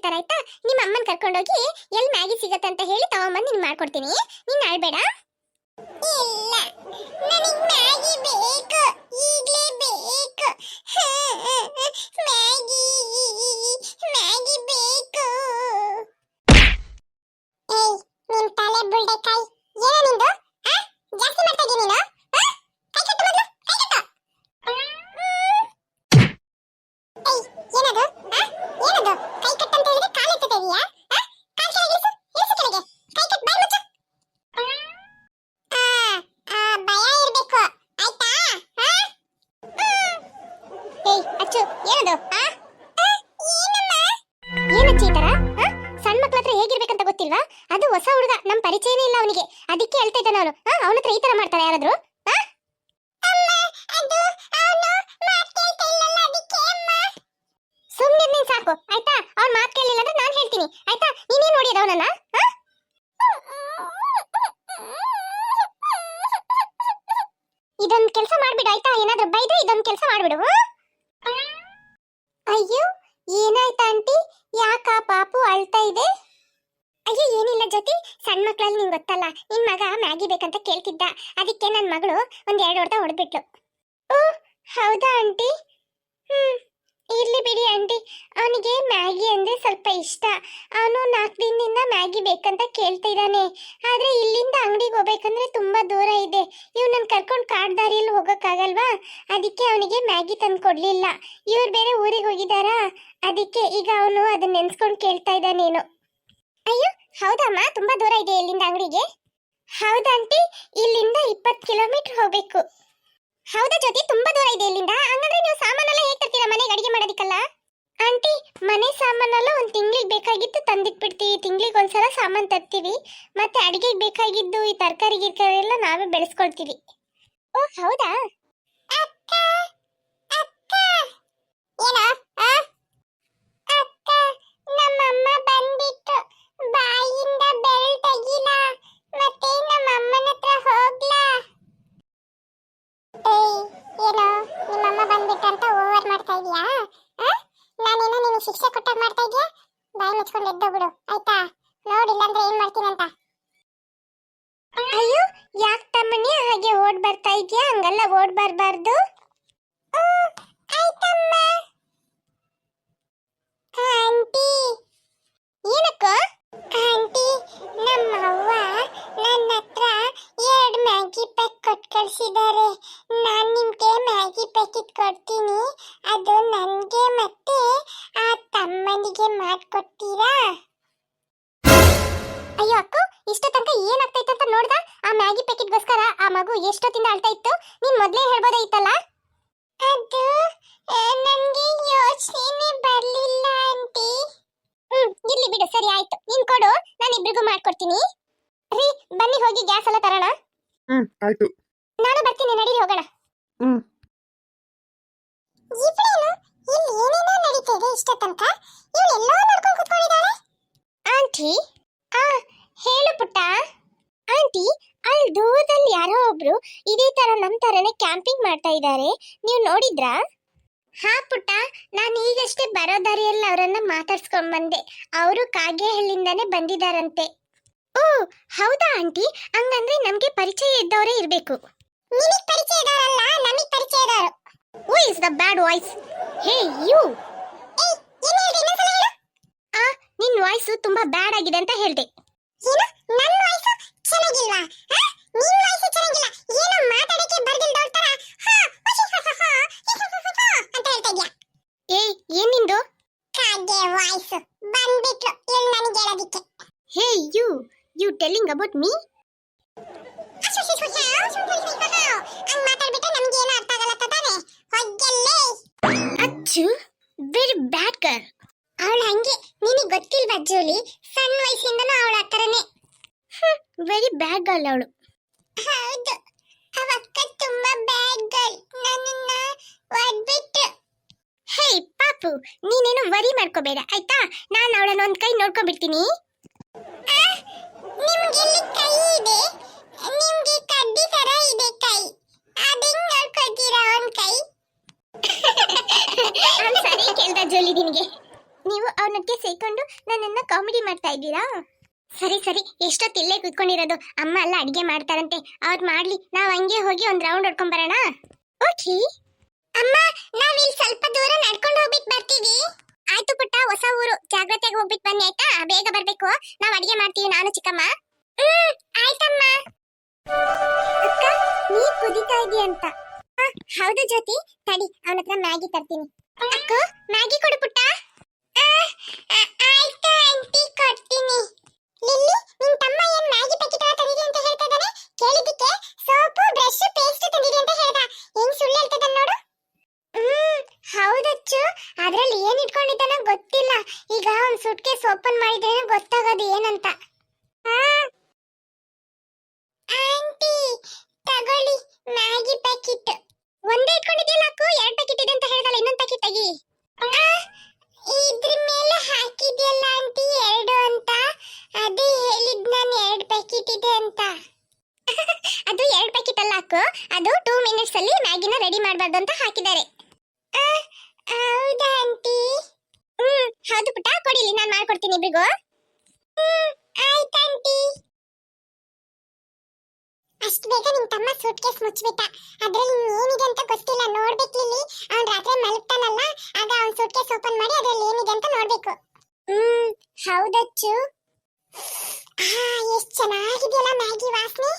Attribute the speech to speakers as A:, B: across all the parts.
A: ಬಂದಿರ್ತಾರ ಆಯ್ತಾ. ನಿಮ್ಮ ಅಮ್ಮನ ಕರ್ಕೊಂಡೋಗಿ ಎಲ್ಲಿ ಮ್ಯಾಗಿ ಸಿಗತ್ತೆ ಅಂತ ಹೇಳಿ ತಗೊಂಬಂದು ನೀನು ಮಾಡ್ಕೊಡ್ತೀನಿ. ನೀನು ಅಳ್ಬೇಡ. ಇಲ್ಲ, ನನಗೆ ಮ್ಯಾಗಿ ಬೇಕು, ಈಗಲೇ ಬೇಕು. ಮ್ಯಾಗಿ ಮ್ಯಾಗಿ ಬೇಕು. ಏಯ್, ನಿನ್ ತಲೆ ಬುಲ್ಡೆಕಾಯಿ, ಏನೋ ನಿಂದು? ಜಾಸ್ತಿ ಮಾಡ್ತಾ ಇದೀಯ ನೀನು. ಕೈ ಕಟ್ಟು ಮೊದಲು, ಕೈ ಕಟ್ಟು. ಏಯ್, ಏನದು? ಏನದು? ಕೈ ಕಟ್ಟು ಅಂತ ಹೇಳಿದ್ರೆ ಕಾಲು ಎತ್ತುತ್ತಾ ಇದೀಯಾ? ಕಾಲು ಕೆಳಗೆ ಇಳಿಸು, ಇಳಿಸು ಕೆಳಗೆ. ಕೈ ಕಟ್ಟು, ಬಾಯಿ ಮುಚ್ಚು. ಭಯ ಇರ್ಬೇಕು ಆಯ್ತಾ? ಏಯ್ ಅಚ್ಚು, ಏನದು? ಏನಚ್ಚಿ ಈ ತರ? ಸಣ್ಣ ಮಕ್ಳ ಹತ್ರ ಹೇಗಿರ್ಬೇಕಂತ ಗೊತ್ತಿಲ್ವಾ? ಅದು ಹೊಸ ಹುಡುಗ, ನಮ್ ಪರಿಚಯನೇ ಇಲ್ಲ ಅವನಿಗೆ, ಅದಕ್ಕೆ ಹೇಳ್ತಾ ಇದ್ದ ನಾನು. ಅವನ ಹತ್ರ ಈ ತರ ಮಾಡ್ತಾರೆ ಯಾರಾದ್ರೂ? ಸುಮ್ಮನೆ ನೀನ್ ಸಾಕು ಆಯ್ತಾ. ಅವ್ನ ಮಾತು ಕೇಳಿಲ್ಲ ಅಂದ್ರೆ ನಾನು ಹೇಳ್ತೀನಿ ಆಯ್ತಾ. ನೀನೇನ್ ನೋಡಿದ ಅವನನ್ನ? ಇದೊಂದು ಕೆಲಸ ಮಾಡ್ಬಿಡು ಆಯ್ತಾ. ಏನಾದ್ರೂ ಬೈದ್ರೆ ಇದೊಂದು ಕೆಲಸ ಮಾಡ್ಬಿಡು. ಅಯ್ಯೋ, ಏನಾಯ್ತಾ ಆಂಟಿ? ಯಾಕ ಪಾಪು ಅಳ್ತಾ ಇದೆ? ಅಯ್ಯೋ ಏನಿಲ್ಲ ಜ್ಯೋತಿ, ಸಣ್ಣ ಮಕ್ಕಳಲ್ಲಿ ನಿಂಗೆ ಗೊತ್ತಲ್ಲ, ನಿನ್ ಮಗ ಮ್ಯಾಗಿ ಬೇಕಂತ ಕೇಳ್ತಿದ್ದ, ಅದಕ್ಕೆ ನನ್ನ ಮಗಳು ಒಂದ್ 2 ಹೊಡೆತ ಹೊಡೆದ್ಬಿಟ್ಲು. ಓ ಹೌದಾ ಆಂಟಿ? ಇರ್ಲಿ ಬಿಡಿ ಆಂಟಿ, ಅವನಿಗೆ ಮ್ಯಾಗಿ ಅಂದ್ರೆ ಸ್ವಲ್ಪ ಇಷ್ಟ. ಅವನು 4 ದಿನದಿಂದ ಮ್ಯಾಗಿ ಬೇಕಂತ ಕೇಳ್ತಾ ಇದ್ದಾನೆ. ಆದ್ರೆ ಇಲ್ಲಿಂದ ಅಂಗಡಿಗೆ ಹೋಗ್ಬೇಕಂದ್ರೆ ತುಂಬಾ ದೂರ ಇದೆ. ಇವ್ನನ್ನ ಕರ್ಕೊಂಡು ಕಾಡ್ ದಾರಿಯಲ್ಲಿ ಹೋಗಕ್ಕಾಗಲ್ವಾ, ಅದಕ್ಕೆ ಅವನಿಗೆ ಮ್ಯಾಗಿ ತಂದು ಕೊಡ್ಲಿಲ್ಲ. ಇವ್ರು ಬೇರೆ ಊರಿಗೆ ಹೋಗಿದಾರಾ, ಅದಕ್ಕೆ ಈಗ ಅವನು ಅದನ್ನ ನೆನ್ಸ್ಕೊಂಡು ಕೇಳ್ತಾ ಇದ್ದಾನೇನು. ಅಯ್ಯೋ ಹೌದಮ್ಮ, ತುಂಬಾ ದೂರ ಇದೆ ಇಲ್ಲಿಂದ ಅಂಗಡಿಗೆ? ಹೌದಂಟಿ, ಇಲ್ಲಿಂದ 20 ಕಿಲೋಮೀಟರ್ ಹೋಗ್ಬೇಕು. ಹೌದಾ ಜ್ಯೋತಿ, ತುಂಬಾ ದೂರ ಇದೆ ಇಲ್ಲಿಂದ. ಹಂಗಂದ್ರೆ ನೀವು ಸಾಮಾನೆಲ್ಲ ಹೇಗೆ ತರ್ತೀರಾ ಮನೆಗೆ ಅಡಿಗೆ ಮಾಡೋದಿಕ್ಕಲ್ಲ? ಆಂಟಿ, ಮನೆ ಸಾಮಾನೆಲ್ಲ ಒಂದು ತಿಂಗಳಿಗೆ ಬೇಕಾಗಿತ್ತು ತಂದಿಟ್ಬಿಡ್ತೀವಿ. ತಿಂಗಳಿಗೆ ಒಂದ್ಸಲ ಸಾಮಾನು ತರ್ತೀವಿ. ಮತ್ತೆ ಅಡಿಗೆಗೆ ಬೇಕಾಗಿದ್ದು ಈ ತರಕಾರಿ ಗಿರ್ಕಾರಿ ಎಲ್ಲ ನಾವೇ ಬೆಳೆಸ್ಕೊಳ್ತೀವಿ. ಓ ಹೌದಾ? ಅಕ್ಕ ಅಕ್ಕ ಏನೋ? ಅಕ್ಕ, ನಮ್ಮಮ್ಮ ಬಂದ್ಬಿಟ್ಟು ಬಾಯಿಂದ ಬೆರಳು ತೆಗಿಲ, ಮತ್ತೆ ನಮ್ಮಮ್ಮನ ಹತ್ರ ಹೋಗ್ಲಾ? ಏಯ್ ಏನೋ, ನಿಮ್ಮಮ್ಮ ಬಂದ್ಬಿಟ್ಟು ಅಂತ ಓವರ್ ಮಾಡ್ತಾ ಇದೀಯಾ? ನಾನೇನೋ ನಿನಗೆ ಶಿಕ್ಷೆ ಕೊಟ್ಟಾಗ ಮಾಡ್ತಾ ಇದೀಯಾ? ಬಾಯಿ ಮುಚ್ಕೊಂಡು ಎದ್ದೋಗ್ಬಿಡು ಆಯ್ತಾ. ನೋಡಿಲ್ಲ ಅಂದ್ರೆ ಏನ್ ಮಾಡ್ತೀನಿ ಅಂತ. ಅಯ್ಯೋ ಯಾಕೆ ತಮ್ಮನೇ ಹಾಗೆ ಓಡ್ ಬರ್ತಾ ಇದೀಯಾ? ಹಂಗಲ್ಲ ಓಡ್ ಬರ್ಬಾರ್ದು. ಆಯ್ತಮ್ಮ. ಆಂಟಿ ಏನಕ್ಕ? ಆಂಟಿ, ನಮ್ಮ ಅವ್ವ ನನ್ನ ಹತ್ರ 2 ಮ್ಯಾಗಿ ಪ್ಯಾಕ್ ಕೊಟ್ಟು ಕಳಿಸಿದ್ದಾರೆ. ನಾನು ನಿಮ್ಗೆ ಮ್ಯಾಗಿ ಪ್ಯಾಕೆಟ್ ಕೊಡ್ತೀನಿ, ಅದು ನನಗೆ ಮತ್ತೆ ಆ ತಮ್ಮನಿಗೆ ಮಾಡಿಕೊಡ್ತೀರಾ? ಅಯ್ಯೋ ಅಕ್ಕ, ಇಷ್ಟ ತನಕ ಏನಾಗ್ತೈತೆ ಅಂತ ನೋಡ್ದ? ಆ ಮ್ಯಾಗಿ ಪ್ಯಾಕೆಟ್ಗೋಸ್ಕರ ಆ ಮಗು ಎಷ್ಟೊತ್ತಿಂದ ಅಳ್ತಾ ಇತ್ತು. ನೀನ್ ಮೊದಲೇ ಹೇಳ್ಬೋದಾಯ್ತಲ್ಲ. ಅದು ನನಗೆ ಯೋಚನೆ ಬರಲಿಲ್ಲ ಆಂಟಿ. ಇರ್ಲಿ ಬಿಡು, ಸರಿ ಆಯ್ತು. ನೀನ್ ಕೊಡು, ನಾನು ಇಬ್ರಿಗೂ ಮಾಡ್ಕೊಡ್ತೀನಿ. ರೀ ಬನ್ನಿ, ಹೋಗಿ ಗ್ಯಾಸ್ ಎಲ್ಲ ತರೋಣ.
B: ಆಯ್ತು.
A: ನಾನು ಬರ್ತೀನಿ, ನಡೀರಿ ಹೋಗೋಣ. ಇವ್ಳೇನು ಇಲ್ಲಿ ಏನೇನೋ ನಡೀತಿದೆ ಇಷ್ಟ ತನಕ? ಇವಳು ಎಲ್ಲೋ ನೋಡ್ಕೊಂಡು ಕೂತ್ಕೊಂಡಿದ್ದಾಳೆ. ಆಂಟಿ ಹೇಳು ಪುಟ್ಟ. ಆಂಟಿ, ಅಲ್ಲಿ ದೂರದಲ್ಲಿ ಯಾರೋ ಒಬ್ರು ಇದೇ ತರ ನಮ್ ತರನೇ ಕ್ಯಾಂಪಿಂಗ್ ಮಾಡ್ತಾ ಇದ್ದಾರೆ, ನೀವು ನೋಡಿದ್ರಾ? ಹಾ ಪುಟ್ಟ, ನಾನು ಈಗಷ್ಟೇ ಬರೋ ದಾರಿಯಲ್ಲಿ ಅವರನ್ನ ಮಾತಾಡ್ಸ್ಕೊಂಡ್ ಬಂದೆ. ಅವರು ಕಾಗೇಹಳ್ಳಿಂದಾನೇ ಬಂದಿದಾರಂತೆ. ಓ ಹೌದಾ ಆಂಟಿ? ಹಂಗಂದ್ರೆ ನಮ್ಗೆ ಪರಿಚಯ ಇದ್ದವರೇ ಇರ್ಬೇಕು. ನಿಮಗೆ ಪರಿಚಯ ಇದ್ದವರಲ್ಲ, ನಮಗೆ ಪರಿಚಯ ಇದ್ದವರು. Who is the bad voice? Hey you. ನಿನ್ ವಾಯ್ಸ್ ತುಂಬಾ ಬ್ಯಾಡ್ ಆಗಿದೆ ಅಂತ ಹೇಳ್ದೆ. ಏನು ನನ್ನ ವಾಯ್ಸ್ ಚೆನ್ನಾಗಿಲ್ವಾ? ನಿನ್ ವಾಯ್ಸ್ ಚೆನ್ನಾಗಿಲ್ಲ, ಏನೋ ಮಾತಾಡಕ್ಕೆ ಬರ್ದಿಲ್ದವ್ರ ತರ ಅಂತ ಹೇಳ್ತಾ ಇದ್ಯಾ? ಏಯ್ ಏನ್ ನಿಂದು? ಕಾಗೆ ವಾಯ್ಸ್ ಬಂದ್ಬಿಟ್ರು ಇಲ್ಲಿ ನನಗೆ ಹೇಳೋದಿಕ್ಕೆ. Hey you telling about me? ಹಂಗ್ ಮಾತಾಡ್ಬಿಟ್ರೆ ನಮ್ಗೆ ಏನೋ ಅರ್ಥ ಆಗಲ್ಲ ತಾನೆ. ಹೊಗ್ಗಲ್ಲೇ ಅಚ್ಚು, ವೆರಿ ಬ್ಯಾಡ್ ಗರ್ಲ್. ಅವಳು ಹಂಗೆ, ನಿನಗೆ ಗೊತ್ತಿಲ್ವಾ ಜೋಲಿ? ಸಣ್ಣ ವಯಸ್ಸಿಂದನೂ ಅವಳ ಹತ್ರನೇ. ವೆರಿ ಬ್ಯಾಡ್ ಗರ್ಲ್ ಅವಳು. ಹೌದು, ಅವಕ್ಕ ತುಂಬಾ ಬ್ಯಾಡ್ ಗರ್ಲ್. ನನ್ನನ್ನ ಒಡ್ಬಿಟ್ಟು. ಹೇ ಪಾಪು, ನೀನೇನು ವರಿ ಮಾಡ್ಕೋಬೇಡ ಆಯ್ತಾ. ನಾನು ಅವಳನ್ನ ಒಂದ್ ಕೈ ನೋಡ್ಕೊಂಡ್ಬಿಡ್ತೀನಿ. ನಿಮ್ಗೆಲ್ಲಿ ಕೈ ಇದೆ? ನಿಮ್ಗೆ ಕಡ್ಡಿ ತರ ಇದೆ ಕೈ, ಅದಂಗ್ ನೋಡ್ಕೊತೀರಾ ಒಂದ್ ಕೈ? ಸರಿ ಕೇಳ್ದ ಜೋಲಿ ನಿನಗೆ. ನೀವು ಅವನಕ್ಕೆ ಸೇರ್ಕೊಂಡು ಕಾಮಿಡಿ ಮಾಡ್ತಾ ಇದ್ದೀರಾ? ಸರಿ ಸರಿ, ಎಷ್ಟೊತ್ತು ಇಲ್ಲೇ ಕುತ್ಕೊಂಡಿರೋದು? ಅಮ್ಮ ಎಲ್ಲ ಅಡಿಗೆ ಮಾಡ್ತಾರಂತೆ, ಅವ್ರು ಮಾಡ್ಲಿ, ನಾವ್ ಹಂಗೆ ಹೋಗಿ ಒಂದ್ ರೌಂಡ್ ಹೊಡ್ಕೊಂಡ್ ಬರೋಣ. ಓಕೆ ಅಮ್ಮ, ನಾವಿಲ್ಲಿ ಸ್ವಲ್ಪ ದೂರ ನಡ್ಕೊಂಡು ಹೋಗ್ಬಿಟ್ಟು ಬರ್ತೀವಿ. ಆಯ್ತು ಪುಟ್ಟ, ಹೊಸ ಊರು, ಜಾಗ್ರತೆಯಾಗಿ ಹೋಗ್ಬಿಟ್ಟು ಬನ್ನಿ ಆಯ್ತಾ? ಬೇಗ ಬರ್ಬೇಕು, ನಾವ್ ಅಡಿಗೆ ಮಾಡ್ತೀವಿ ನಾನು ಚಿಕ್ಕಮ್ಮ. ಆಯ್ತಮ್ಮ. ಅಕ್ಕ, ನೀರ್ ಕುದಿತಾ ಇದೆಯಂತ. ಹೌದು ಜ್ಯೋತಿ, ತಡಿ ಅವನ ಹತ್ರ ಮ್ಯಾಗಿ ತರ್ತೀನಿ. ಅಕ್ಕ, ಮ್ಯಾಗಿ ಕೊಡು ಪುಟ್ಟ. ಆಯ್ತು ಆಂಟಿ, ಕೊಡ್ತೀನಿ. ಲಿಲ್ಲಿ, ನಿನ್ ತಮ್ಮ ಏನ್ ಮ್ಯಾಗಿ ಪ್ಯಾಕೆಟ್ ತಂದಿರಿ ಅಂತ ಹೇಳ್ತಾ ಇದ್ದಾನೆ? ಕೇಳಿದ್ದಕ್ಕೆ ಸೋಪು, ಬ್ರಷ್, ಪೇಸ್ಟ್ ತಂದಿರಿ ಅಂತ ಹೇಳ್ದ. ಹೆಂಗ್ ಸುಳ್ಳು ಹೇಳ್ತಿದ್ದಾನೆ ನೋಡು. ಹೌದಚ್ಚು, ಅದ್ರಲ್ಲಿ ಏನ್ ಇಟ್ಕೊಂಡಿದ್ದಾನೋ ಗೊತ್ತಿಲ್ಲ. ಈಗ ಒಂದ್ ಸುಟ್ಕೇಸ್ ಓಪನ್ ಮಾಡಿದ್ರೆ ಗೊತ್ತಾಗೋದು ಏನಂತ. ಆಂಟಿ, ತಗೊಳ್ಳಿ ಮ್ಯಾಗಿ ಪ್ಯಾಕೆಟ್. ಒಂದೇ ಇಟ್ಕೊಂಡಿದ್ಯಲ್ಲ ಅಕ್ಕು, 2 ಪ್ಯಾಕೆಟ್ ಇದೆ ಅಂತ ಹೇಳ್ದಲ್ಲ, ಇನ್ನೊಂದ್ ಪ್ಯಾಕೆಟ್ ತೆಗಿ. ಇದ್ರ ಮೇಲೆ ಹಾಕಿದ್ಯಲ್ಲ ಆಂಟಿ 2 ಅಂತ, ಅದೇ ಹೇಳಿದ್ ನಾನು 2 ಪ್ಯಾಕೆಟ್ ಇದೆ ಅಂತ. ಅದು 2 ಪ್ಯಾಕೆಟ್ ಅಲ್ಲ ಅಕ್ಕು, ಅದು 2 ಮಿನಿಟ್ಸ್ ಅಲ್ಲಿ ಮ್ಯಾಗಿನ ರೆಡಿ ಮಾಡಬಾರ್ದು ಅಂತ ಹಾಕಿದ್ದಾರೆ. ಹೌದಾ ಆಂಟಿ? ಹೌದು ಪುಟ್ಟ, ಕೊಡಿಲಿ, ನಾನು ಮಾಡ್ಕೊಡ್ತೀನಿ ಇಬ್ರಿಗೂ. ಆಯ್ತು ಆಂಟಿ. ಅಷ್ಟು ಬೇಗ ನಿಮ್ ತಮ್ಮ ಸೂಟ್ ಕೇಸ್ ಮುಚ್ಚಿಬಿಟ್ಟ. ಅದ್ರಲ್ಲಿ ಏನಿದೆ ಅಂತ ಗೊತ್ತಿಲ್ಲ, ನೋಡ್ಬೇಕು ಲಿಲ್ಲಿ. ಅವ್ನ್ ರಾತ್ರಿ ಮಲಗ್ತಾನಲ್ಲ, ಆಗ ಅವ್ನ್ ಸೂಟ್ ಕೇಸ್ ಓಪನ್ ಮಾಡಿ ಅದ್ರಲ್ಲಿ ಏನಿದೆ ಅಂತ ನೋಡ್ಬೇಕು. ಹೌದಚ್ಚು. ಎಷ್ಟ್ ಚೆನ್ನಾಗಿದೆಯಲ್ಲ ಮ್ಯಾಗಿ ವಾಸನೆ.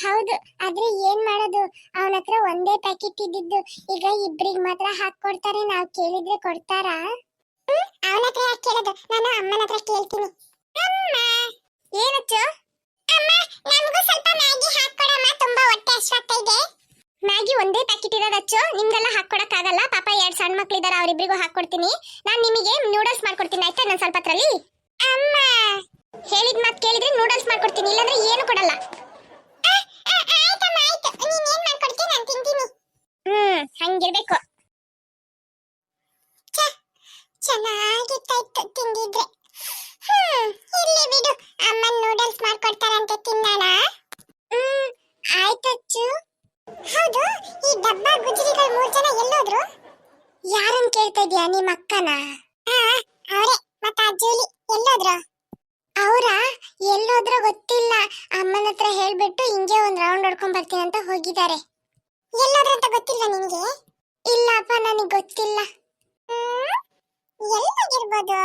A: ಹೌದು, ಆದ್ರೆ ಏನ್ ಮಾಡೋದು, ಅವನ ಹತ್ರ ಒಂದೇ ಪ್ಯಾಕೆಟ್ ಇದ್ದಿದ್ದು, ಈಗ ಇಬ್ರಿಗೆ ಮಾತ್ರ ಹಾಕೊಡ್ತಾರೆ. ನಾವ್ ಕೇಳಿದ್ರೆ ಕೊಡ್ತಾರಾ? ಅವನ ಹತ್ರ ಯಾಕೆ ಕೇಳೋದು, ನಾನು ಅಮ್ಮನ ಹತ್ರ ಕೇಳ್ತೀನಿ. ಅಮ್ಮ, ಏನಚ್ಚು? ಅಮ್ಮ, ನಮಗೂ ಸ್ವಲ್ಪ ಮ್ಯಾಗಿ ಹಾಕೊಡಮ್ಮ, ತುಂಬಾ ಹೊಟ್ಟೆ ಹಸ್ವಾಗ್ತಾ ಇದೆ. ಮ್ಯಾಗಿ ಒಂದೇ ಪ್ಯಾಕೆಟ್ ಇರೋದಚ್ಚು, ನಿಮ್ಗೆಲ್ಲ ಹಾಕೊಡಕ್ ಆಗಲ್ಲ. ಪಾಪ 2 ಸಣ್ಣ ಮಕ್ಳಿದಾರೆ, ಅವ್ರಿಬ್ರಿಗೂ ಹಾಕೊಡ್ತೀನಿ. ನಾನ್ ನಿಮಗೆ ನೂಡಲ್ಸ್ ಮಾಡ್ಕೊಡ್ತೀನಿ ಆಯ್ತಾ, ನಾನು ಸ್ವಲ್ಪ ಹೊತ್ತರಲ್ಲಿ. ಅಮ್ಮ, ಹೇಳಿದ ಮಾತು ಕೇಳಿದ್ರೆ ನೂಡಲ್ಸ್ ಮಾಡ್ಕೊಡ್ತೀನಿ, ಇಲ್ಲಾಂದ್ರೆ ಏನು ಕೊಡಲ್ಲ. ಆಯ್ತಮ್ಮ ಆಯ್ತು, ನೀನ್ ಏನ್ ಮಾಡ್ಕೊಡ್ತೀನಿ ನಾನು ತಿಂತೀನಿ. ಹಂಗಿರ್ಬೇಕು. ಚೆನ್ನಾಗಿತ್ತಾಯ್ತು ತಿಂದಿದ್ರೆ. ಇರ್ಲಿ ಬಿಡು, ಅಮ್ಮನ್ ನೂಡಲ್ಸ್ ಮಾಡ್ಕೊಡ್ತಾರಂತೆ, ತಿನ್ನೋಣ. ಆಯ್ತಚ್ಚು. ಹೌದು, ಈ ಡಬ್ಬ ಗುಜರಿಗಳು 3 ಜನ ಎಲ್ಲೋದ್ರು? ಯಾರನ್ನ ಕೇಳ್ತಾ ಇದೀಯಾ, ನಿಮ್ಮ ಅಕ್ಕನ? ಅವರೇ, ಮತ್ತ ಜೂಲಿ ಎಲ್ಲೋದ್ರು? ಅವರ ಎಲ್ಲೋದ್ರೂ ಗೊತ್ತಿಲ್ಲ, ಅಮ್ಮನ ಹತ್ರ ಹೇಳ್ಬಿಟ್ಟು ಹಿಂಗೆ ಒಂದ್ ರೌಂಡ್ ಹೊಡ್ಕೊಂಡ್ ಬರ್ತೀನಿ ಅಂತ ಹೋಗಿದ್ದಾರೆ. ಎಲ್ಲೋದ್ರ ಅಂತ ಗೊತ್ತಿಲ್ಲ ನಿನಗೆ? ಇಲ್ಲಪ್ಪ, ನನಗೆ ಗೊತ್ತಿಲ್ಲ. ಎಲ್ಲೋಗಿರ್ಬೋದು?